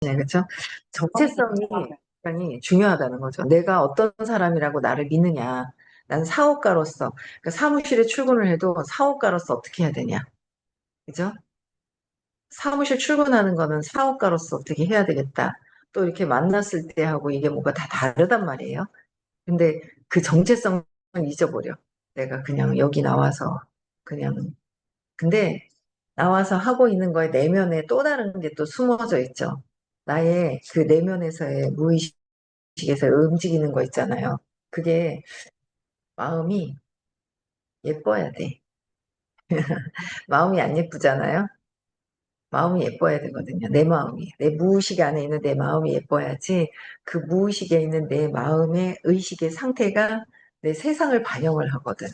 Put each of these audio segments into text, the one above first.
그렇죠? 정체성이 굉장히 중요하다는 거죠. 내가 어떤 사람이라고 나를 믿느냐. 난 사업가로서, 그러니까 사무실에 출근을 해도 사업가로서 어떻게 해야 되냐. 그죠? 사무실 출근하는 거는 사업가로서 어떻게 해야 되겠다. 또 이렇게 만났을 때 하고 이게 뭔가 다 다르단 말이에요. 근데 그 정체성을 잊어버려. 내가 그냥 여기 나와서 그냥 근데 나와서 하고 있는 거에 내면에 또 다른 게 또 숨어져 있죠. 나의 그 내면에서의 무의식에서 움직이는 거 있잖아요. 그게 마음이 예뻐야 돼. 마음이 안 예쁘잖아요. 마음이 예뻐야 되거든요. 내 마음이. 내 무의식 안에 있는 내 마음이 예뻐야지 그 무의식에 있는 내 마음의 의식의 상태가 내 세상을 반영을 하거든.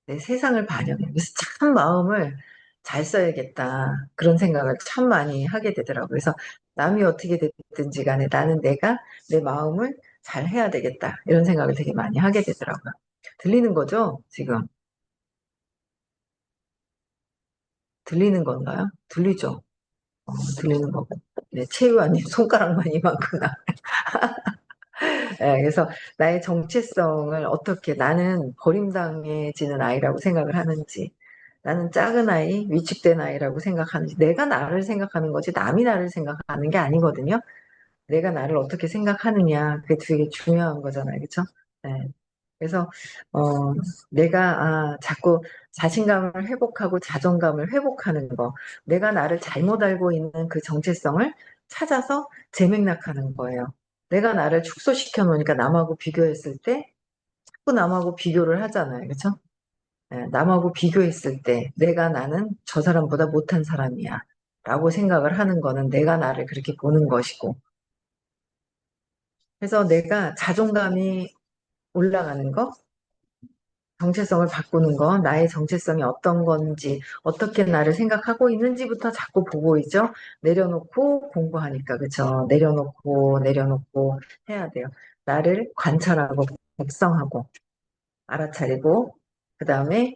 내 세상을 반영해. 그래서 참 마음을 잘 써야겠다. 그런 생각을 참 많이 하게 되더라고요. 그래서 남이 어떻게 됐든지 간에 나는 내가 내 마음을 잘 해야 되겠다. 이런 생각을 되게 많이 하게 되더라고요. 들리는 거죠? 지금. 들리는 건가요? 들리죠? 들리는 거고. 네, 체유아님 손가락만 이만큼나. 네, 그래서 나의 정체성을 어떻게 나는 버림당해지는 아이라고 생각을 하는지, 나는 작은 아이, 위축된 아이라고 생각하는지, 내가 나를 생각하는 거지 남이 나를 생각하는 게 아니거든요. 내가 나를 어떻게 생각하느냐, 그게 되게 중요한 거잖아요. 그렇죠? 네. 그래서 내가 자꾸 자신감을 회복하고 자존감을 회복하는 거, 내가 나를 잘못 알고 있는 그 정체성을 찾아서 재맥락하는 거예요. 내가 나를 축소시켜 놓으니까 남하고 비교했을 때 자꾸 남하고 비교를 하잖아요. 그렇죠? 남하고 비교했을 때 내가 나는 저 사람보다 못한 사람이야 라고 생각을 하는 거는 내가 나를 그렇게 보는 것이고, 그래서 내가 자존감이 올라가는 거, 정체성을 바꾸는 거, 나의 정체성이 어떤 건지, 어떻게 나를 생각하고 있는지부터 자꾸 보고 있죠. 내려놓고 공부하니까, 그쵸? 내려놓고 해야 돼요. 나를 관찰하고, 백성하고, 알아차리고, 그 다음에,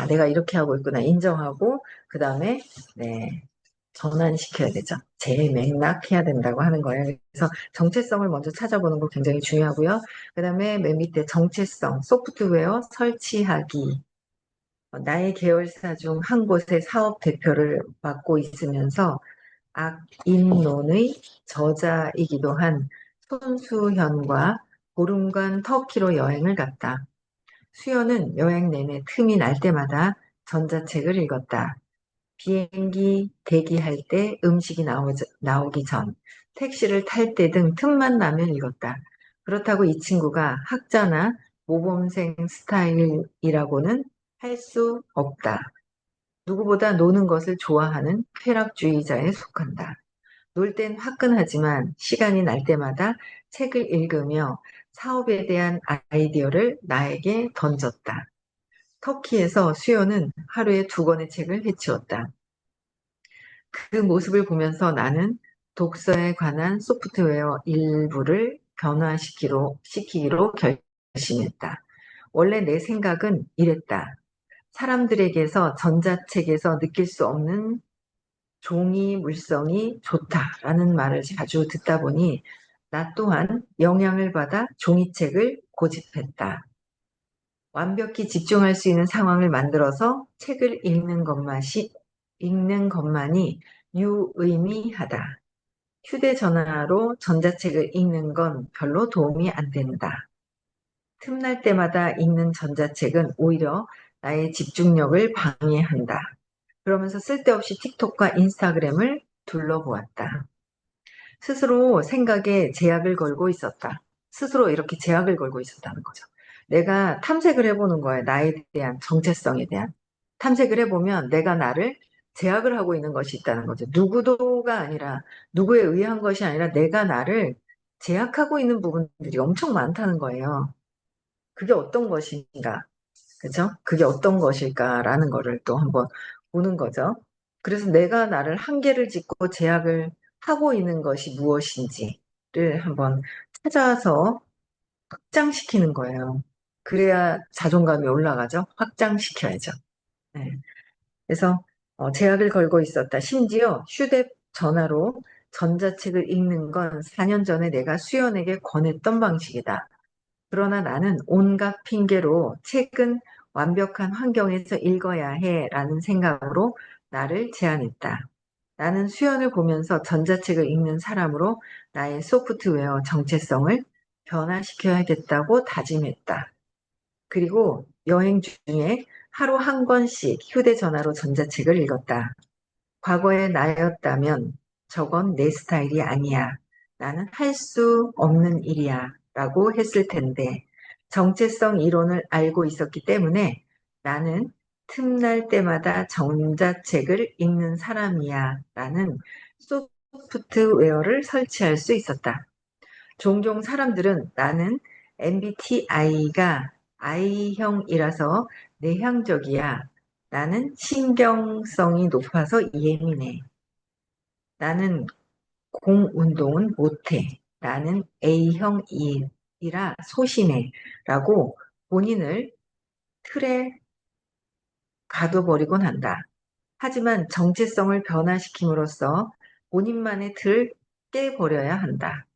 내가 이렇게 하고 있구나, 인정하고, 그 다음에, 네, 전환시켜야 되죠. 재맥락해야 된다고 하는 거예요. 그래서 정체성을 먼저 찾아보는 거 굉장히 중요하고요. 그 다음에 맨 밑에 정체성, 소프트웨어 설치하기. 나의 계열사 중 한 곳의 사업 대표를 맡고 있으면서 악인론의 저자이기도 한 손수현과 보름간 터키로 여행을 갔다. 수연은 여행 내내 틈이 날 때마다 전자책을 읽었다. 비행기 대기할 때 음식이 나오기 전, 택시를 탈 때 등 틈만 나면 읽었다. 그렇다고 이 친구가 학자나 모범생 스타일이라고는 할 수 없다. 누구보다 노는 것을 좋아하는 쾌락주의자에 속한다. 놀 땐 화끈하지만 시간이 날 때마다 책을 읽으며 사업에 대한 아이디어를 나에게 던졌다. 터키에서 수요는 하루에 2권의 책을 해치웠다. 그 모습을 보면서 나는 독서에 관한 소프트웨어 일부를 시키기로 결심했다. 원래 내 생각은 이랬다. 사람들에게서 전자책에서 느낄 수 없는 종이 물성이 좋다라는 말을 자주 듣다 보니 나 또한 영향을 받아 종이책을 고집했다. 완벽히 집중할 수 있는 상황을 만들어서 책을 읽는 것만이 유의미하다. 휴대전화로 전자책을 읽는 건 별로 도움이 안 된다. 틈날 때마다 읽는 전자책은 오히려 나의 집중력을 방해한다. 그러면서 쓸데없이 틱톡과 인스타그램을 둘러보았다. 스스로 생각에 제약을 걸고 있었다. 스스로 이렇게 제약을 걸고 있었다는 거죠. 내가 탐색을 해보는 거예요. 나에 대한 정체성에 대한. 탐색을 해보면 내가 나를 제약을 하고 있는 것이 있다는 거죠. 누구도가 아니라, 누구에 의한 것이 아니라 내가 나를 제약하고 있는 부분들이 엄청 많다는 거예요. 그게 어떤 것인가? 그죠? 그게 어떤 것일까라는 거를 또 한번 보는 거죠. 그래서 내가 나를 한계를 짓고 제약을 하고 있는 것이 무엇인지를 한번 찾아서 확장시키는 거예요. 그래야 자존감이 올라가죠. 확장시켜야죠. 네. 그래서 제약을 걸고 있었다. 심지어 전화로 전자책을 읽는 건 4년 전에 내가 수연에게 권했던 방식이다. 그러나 나는 온갖 핑계로 책은 완벽한 환경에서 읽어야 해 라는 생각으로 나를 제한했다. 나는 수연을 보면서 전자책을 읽는 사람으로 나의 소프트웨어 정체성을 변화시켜야겠다고 다짐했다. 그리고 여행 중에 하루 한 권씩 휴대전화로 전자책을 읽었다. 과거의 나였다면 저건 내 스타일이 아니야. 나는 할 수 없는 일이야. 라고 했을 텐데 정체성 이론을 알고 있었기 때문에 나는 틈날 때마다 전자책을 읽는 사람이야. 라는 소프트웨어를 설치할 수 있었다. 종종 사람들은 나는 MBTI가 I형이라서 내향적이야. 나는 신경성이 높아서 예민해. 나는 공운동은 못해. 나는 A형이라 소심해. 라고 본인을 틀에 가둬버리곤 한다. 하지만 정체성을 변화시킴으로써 본인만의 틀을 깨버려야 한다.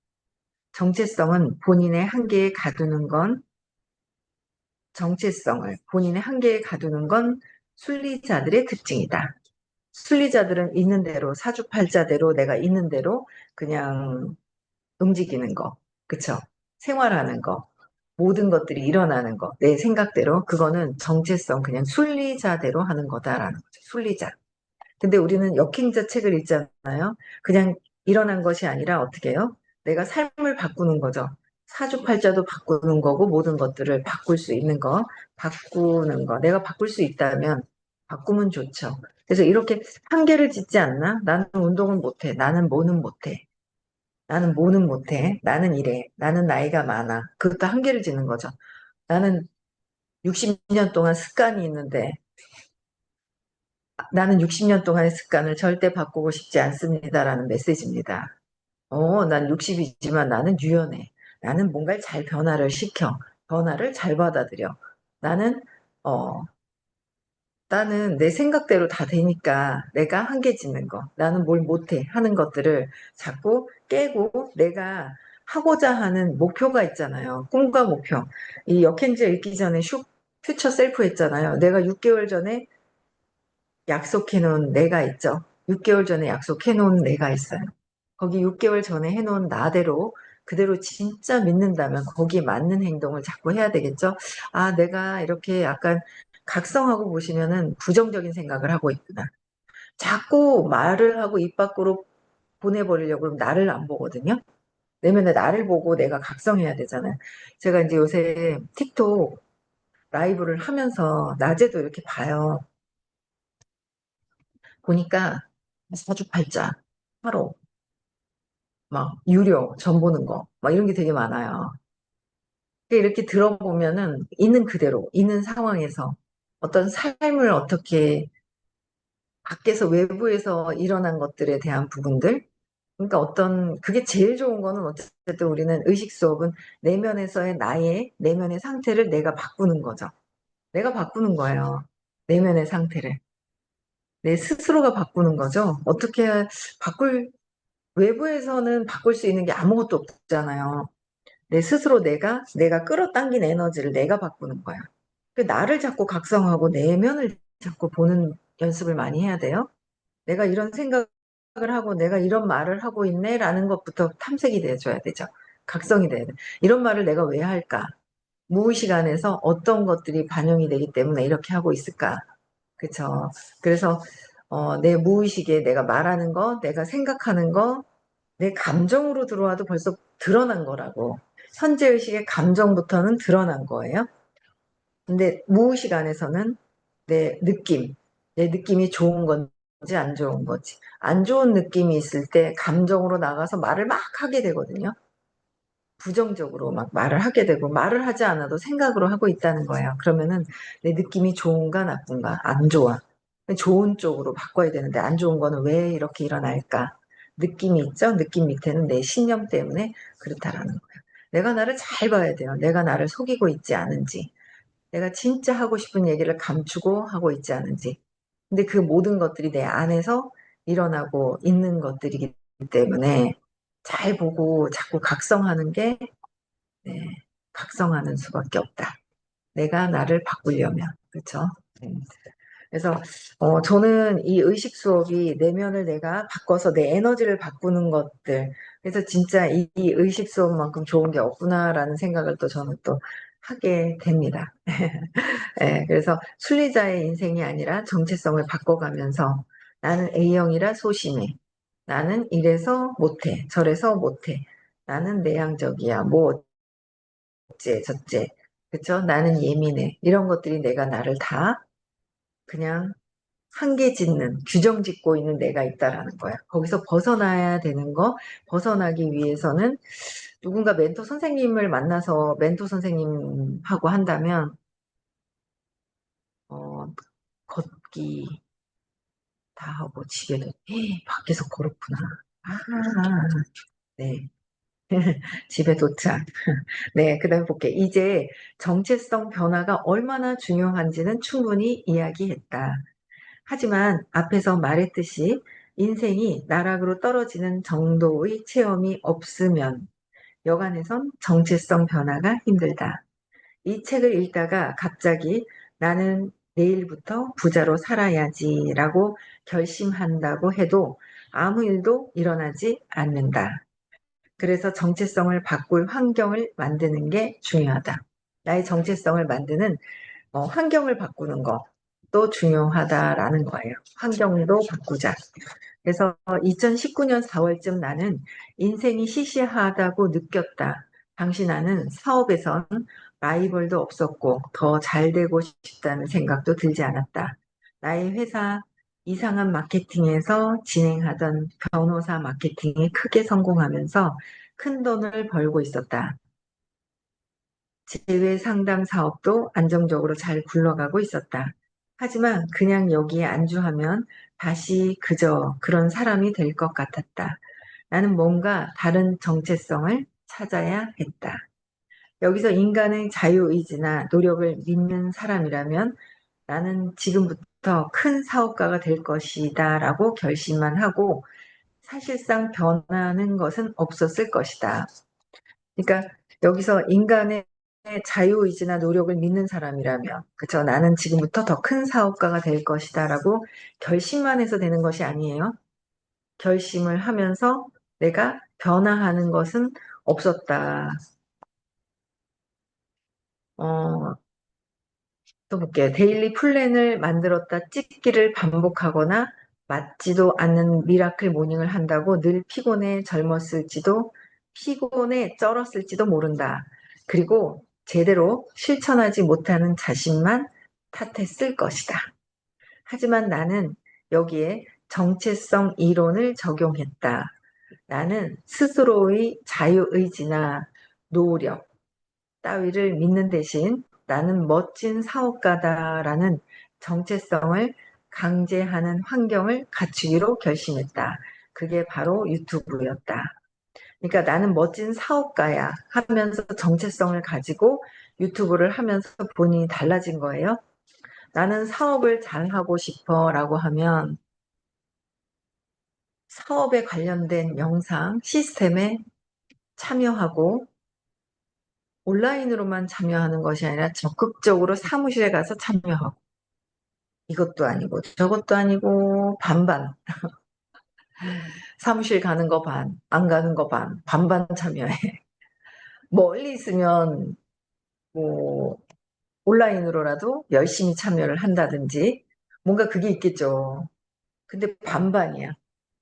정체성은 본인의 한계에 가두는 건 정체성을 본인의 한계에 가두는 건 순리자들의 특징이다. 순리자들은 있는 대로 사주팔자대로 내가 있는 대로 그냥 움직이는 거, 그쵸? 생활하는 거, 모든 것들이 일어나는 거, 내 생각대로 그거는 정체성 그냥 순리자대로 하는 거다라는 거죠. 순리자. 근데 우리는 역행자 책을 읽잖아요. 그냥 일어난 것이 아니라 어떻게 해요? 내가 삶을 바꾸는 거죠. 사주팔자도 바꾸는 거고 모든 것들을 바꿀 수 있는 거, 바꾸는 거. 내가 바꿀 수 있다면 바꾸면 좋죠. 그래서 이렇게 한계를 짓지 않나? 나는 운동은 못해. 나는 뭐는 못해. 나는 뭐는 못해. 나는 이래. 나는 나이가 많아. 그것도 한계를 짓는 거죠. 나는 60년 동안 습관이 있는데 나는 60년 동안의 습관을 절대 바꾸고 싶지 않습니다라는 메시지입니다. 난 60이지만 나는 유연해. 나는 뭔가를 잘 변화를 시켜. 변화를 잘 받아들여. 나는, 어, 나는 내 생각대로 다 되니까 내가 한계 짓는 거. 나는 뭘 못해 하는 것들을 자꾸 깨고 내가 하고자 하는 목표가 있잖아요. 꿈과 목표. 이 역행자 읽기 전에 퓨처 셀프 했잖아요. 내가 6개월 전에 약속해놓은 내가 있죠. 6개월 전에 약속해놓은 내가 있어요. 거기 6개월 전에 해놓은 나대로 그대로 진짜 믿는다면 거기에 맞는 행동을 자꾸 해야 되겠죠. 아, 내가 이렇게 약간 각성하고 보시면은 부정적인 생각을 하고 있구나. 자꾸 말을 하고 입 밖으로 보내버리려고 그러면 나를 안 보거든요. 내면에 나를 보고 내가 각성해야 되잖아요. 제가 이제 요새 틱톡 라이브를 하면서 낮에도 이렇게 봐요. 보니까 사주팔자, 타로, 막 유료, 점 보는 거, 막 이런 게 되게 많아요. 이렇게 들어보면은 있는 그대로, 있는 상황에서 어떤 삶을 어떻게 밖에서 외부에서 일어난 것들에 대한 부분들, 그러니까 어떤 그게 제일 좋은 거는 어쨌든 우리는 의식 수업은 내면에서의 나의 내면의 상태를 내가 바꾸는 거죠. 내가 바꾸는 거예요. 내면의 상태를. 내 스스로가 바꾸는 거죠. 어떻게 바꿀 외부에서는 바꿀 수 있는 게 아무것도 없잖아요. 내 스스로 내가 끌어당긴 에너지를 내가 바꾸는 거야. 그 나를 자꾸 각성하고 내면을 자꾸 보는 연습을 많이 해야 돼요. 내가 이런 생각을 하고 내가 이런 말을 하고 있네라는 것부터 탐색이 돼줘야 되죠. 각성이 돼야 돼. 이런 말을 내가 왜 할까? 무의식 안에서 어떤 것들이 반영이 되기 때문에 이렇게 하고 있을까? 그쵸. 그래서 내 무의식에 내가 말하는 거, 내가 생각하는 거, 내 감정으로 들어와도 벌써 드러난 거라고. 현재의식의 감정부터는 드러난 거예요. 근데 무의식 안에서는 내 느낌, 내 느낌이 좋은 건지 안 좋은 건지. 안 좋은 느낌이 있을 때 감정으로 나가서 말을 막 하게 되거든요. 부정적으로 막 말을 하게 되고 말을 하지 않아도 생각으로 하고 있다는 거예요. 그러면은 내 느낌이 좋은가 나쁜가? 안 좋아. 좋은 쪽으로 바꿔야 되는데 안 좋은 거는 왜 이렇게 일어날까? 느낌이 있죠? 느낌 밑에는 내 신념 때문에 그렇다라는 거예요. 내가 나를 잘 봐야 돼요. 내가 나를 속이고 있지 않은지. 내가 진짜 하고 싶은 얘기를 감추고 하고 있지 않은지. 근데 그 모든 것들이 내 안에서 일어나고 있는 것들이기 때문에 잘 보고 자꾸 각성하는 게, 네, 각성하는 수밖에 없다. 내가 나를 바꾸려면. 그렇죠? 그래서 저는 이 의식 수업이 내면을 내가 바꿔서 내 에너지를 바꾸는 것들, 그래서 진짜 이 의식 수업만큼 좋은 게 없구나라는 생각을 또 저는 또 하게 됩니다. 예, 그래서 순리자의 인생이 아니라 정체성을 바꿔가면서 나는 A형이라 소심해. 나는 이래서 못해. 저래서 못해. 나는 내향적이야. 뭐 어째 저째. 그쵸? 나는 예민해. 이런 것들이 내가 나를 다 그냥 한계 짓는, 규정 짓고 있는 내가 있다라는 거야. 거기서 벗어나야 되는 거, 벗어나기 위해서는 누군가 멘토 선생님을 만나서 멘토 선생님하고 한다면, 어, 걷기 다 하고 집에도, 밖에서 걸었구나. 아, 네. 집에 도착. 네, 그 다음에 볼게. 이제 정체성 변화가 얼마나 중요한지는 충분히 이야기했다. 하지만 앞에서 말했듯이 인생이 나락으로 떨어지는 정도의 체험이 없으면 여간에선 정체성 변화가 힘들다. 이 책을 읽다가 갑자기 나는 내일부터 부자로 살아야지라고 결심한다고 해도 아무 일도 일어나지 않는다. 그래서 정체성을 바꿀 환경을 만드는 게 중요하다. 나의 정체성을 만드는 환경을 바꾸는 것도 중요하다라는 거예요. 환경도 바꾸자. 그래서 2019년 4월쯤 나는 인생이 시시하다고 느꼈다. 당시 나는 사업에선 라이벌도 없었고 더 잘 되고 싶다는 생각도 들지 않았다. 나의 회사 이상한 마케팅에서 진행하던 변호사 마케팅이 크게 성공하면서 큰 돈을 벌고 있었다. 제외 상담 사업도 안정적으로 잘 굴러가고 있었다. 하지만 그냥 여기에 안주하면 다시 그저 그런 사람이 될 것 같았다. 나는 뭔가 다른 정체성을 찾아야 했다. 여기서 인간의 자유의지나 노력을 믿는 사람이라면 나는 지금부터 큰 사업가가 될 것이다 라고 결심만 하고 사실상 변하는 것은 없었을 것이다. 그러니까 여기서 인간의 자유의지나 노력을 믿는 사람이라면, 그쵸? 나는 지금부터 더 큰 사업가가 될 것이다라고 결심만 해서 되는 것이 아니에요. 결심을 하면서 내가 변화하는 것은 없었다. 어, 또 볼게요. 데일리 플랜을 만들었다 찍기를 반복하거나 맞지도 않는 미라클 모닝을 한다고 늘 피곤해 젊었을지도 피곤해 쩔었을지도 모른다. 그리고 제대로 실천하지 못하는 자신만 탓했을 것이다. 하지만 나는 여기에 정체성 이론을 적용했다. 나는 스스로의 자유의지나 노력, 따위를 믿는 대신 나는 멋진 사업가다라는 정체성을 강제하는 환경을 갖추기로 결심했다. 그게 바로 유튜브였다. 그러니까 나는 멋진 사업가야 하면서 정체성을 가지고 유튜브를 하면서 본인이 달라진 거예요. 나는 사업을 잘하고 싶어 라고 하면 사업에 관련된 영상 시스템에 참여하고 온라인으로만 참여하는 것이 아니라 적극적으로 사무실에 가서 참여하고 이것도 아니고 저것도 아니고 반반 사무실 가는 거 반, 안 가는 거 반, 반반 참여해. 멀리 있으면 뭐 온라인으로라도 열심히 참여를 한다든지 뭔가 그게 있겠죠. 근데 반반이야.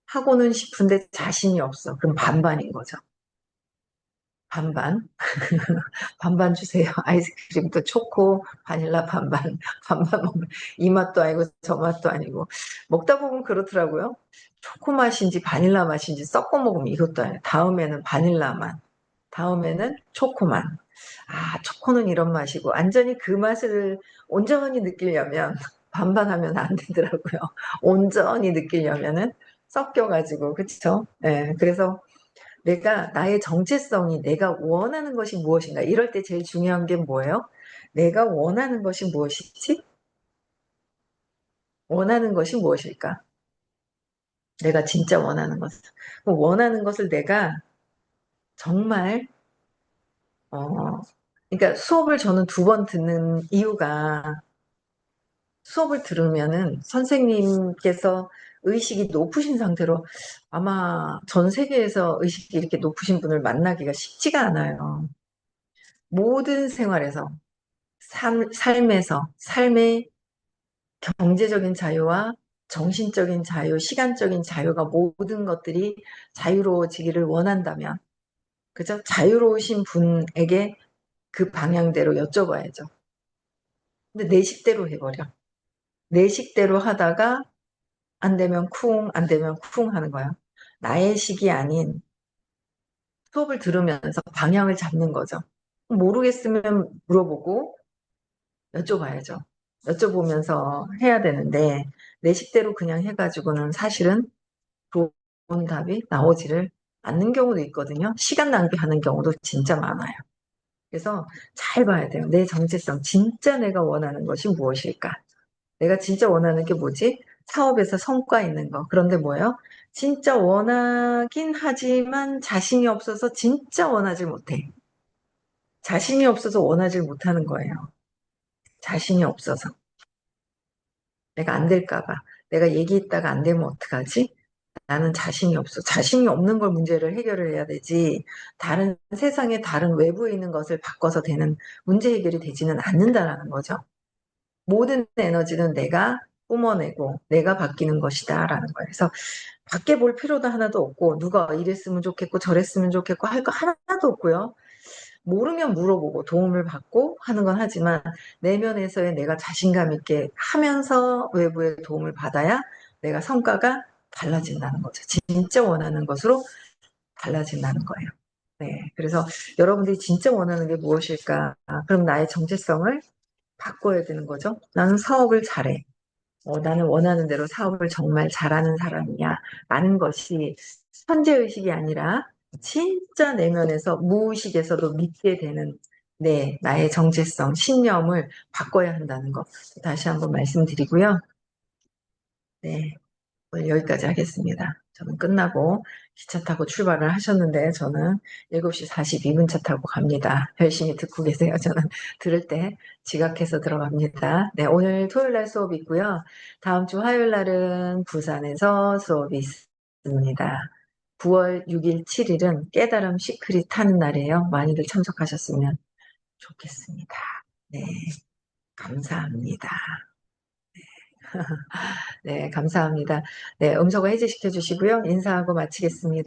하고는 싶은데 자신이 없어. 그럼 반반인 거죠. 반반. 반반 주세요. 아이스크림도 초코, 바닐라 반반, 반반 먹으면 이 맛도 아니고 저 맛도 아니고. 먹다 보면 그렇더라고요. 초코 맛인지 바닐라 맛인지 섞어 먹으면 이것도 아니에요. 다음에는 바닐라 맛, 다음에는 초코 맛. 아, 초코는 이런 맛이고, 완전히 그 맛을 온전히 느끼려면 반반하면 안 되더라고요. 온전히 느끼려면은 섞여가지고, 그쵸? 예, 그래서 내가 나의 정체성이 내가 원하는 것이 무엇인가 이럴 때 제일 중요한 게 뭐예요? 내가 원하는 것이 무엇이지? 원하는 것이 무엇일까? 내가 진짜 원하는 것을. 원하는 것을 내가 정말, 그러니까 수업을 저는 2번 듣는 이유가 수업을 들으면은 선생님께서 의식이 높으신 상태로 아마 전 세계에서 의식이 이렇게 높으신 분을 만나기가 쉽지가 않아요. 모든 생활에서, 삶에서, 삶의 경제적인 자유와 정신적인 자유, 시간적인 자유가 모든 것들이 자유로워지기를 원한다면, 그죠? 자유로우신 분에게 그 방향대로 여쭤봐야죠. 근데 내 식대로 해버려. 내 식대로 하다가 안 되면 쿵, 안 되면 쿵 하는 거야. 나의 식이 아닌 수업을 들으면서 방향을 잡는 거죠. 모르겠으면 물어보고 여쭤봐야죠. 여쭤보면서 해야 되는데 내 식대로 그냥 해가지고는 사실은 좋은 답이 나오지를 않는 경우도 있거든요. 시간 낭비하는 경우도 진짜 많아요. 그래서 잘 봐야 돼요. 내 정체성, 진짜 내가 원하는 것이 무엇일까? 내가 진짜 원하는 게 뭐지? 사업에서 성과 있는 거. 그런데 뭐예요? 진짜 원하긴 하지만 자신이 없어서 진짜 원하지 못해. 자신이 없어서 원하지 못하는 거예요. 자신이 없어서. 내가 안 될까 봐. 내가 얘기했다가 안 되면 어떡하지? 나는 자신이 없어. 자신이 없는 걸 문제를 해결을 해야 되지. 다른 세상에 다른 외부에 있는 것을 바꿔서 되는 문제 해결이 되지는 않는다라는 거죠. 모든 에너지는 내가 뿜어내고 내가 바뀌는 것이다라는 거예요. 그래서 밖에 볼 필요도 하나도 없고 누가 이랬으면 좋겠고 저랬으면 좋겠고 할 거 하나도 없고요. 모르면 물어보고 도움을 받고 하는 건 하지만 내면에서의 내가 자신감 있게 하면서 외부의 도움을 받아야 내가 성과가 달라진다는 거죠. 진짜 원하는 것으로 달라진다는 거예요. 네. 그래서 여러분들이 진짜 원하는 게 무엇일까? 그럼 나의 정체성을 바꿔야 되는 거죠. 나는 사업을 잘해. 나는 원하는 대로 사업을 정말 잘하는 사람이야. 라는 것이 천재의식이 아니라 진짜 내면에서 무의식에서도 믿게 되는 나의 정체성, 신념을 바꿔야 한다는 거. 다시 한번 말씀드리고요. 네. 오늘 여기까지 하겠습니다. 저는 끝나고 기차 타고 출발을 하셨는데 저는 7시 42분 차 타고 갑니다. 열심히 듣고 계세요. 저는 들을 때 지각해서 들어갑니다. 네, 오늘 토요일 날 수업이 있고요. 다음 주 화요일 날은 부산에서 수업이 있습니다. 9월 6일, 7일은 깨달음 시크릿 하는 날이에요. 많이들 참석하셨으면 좋겠습니다. 네, 감사합니다. 네, 감사합니다. 네, 음소거 해제시켜 주시고요. 인사하고 마치겠습니다.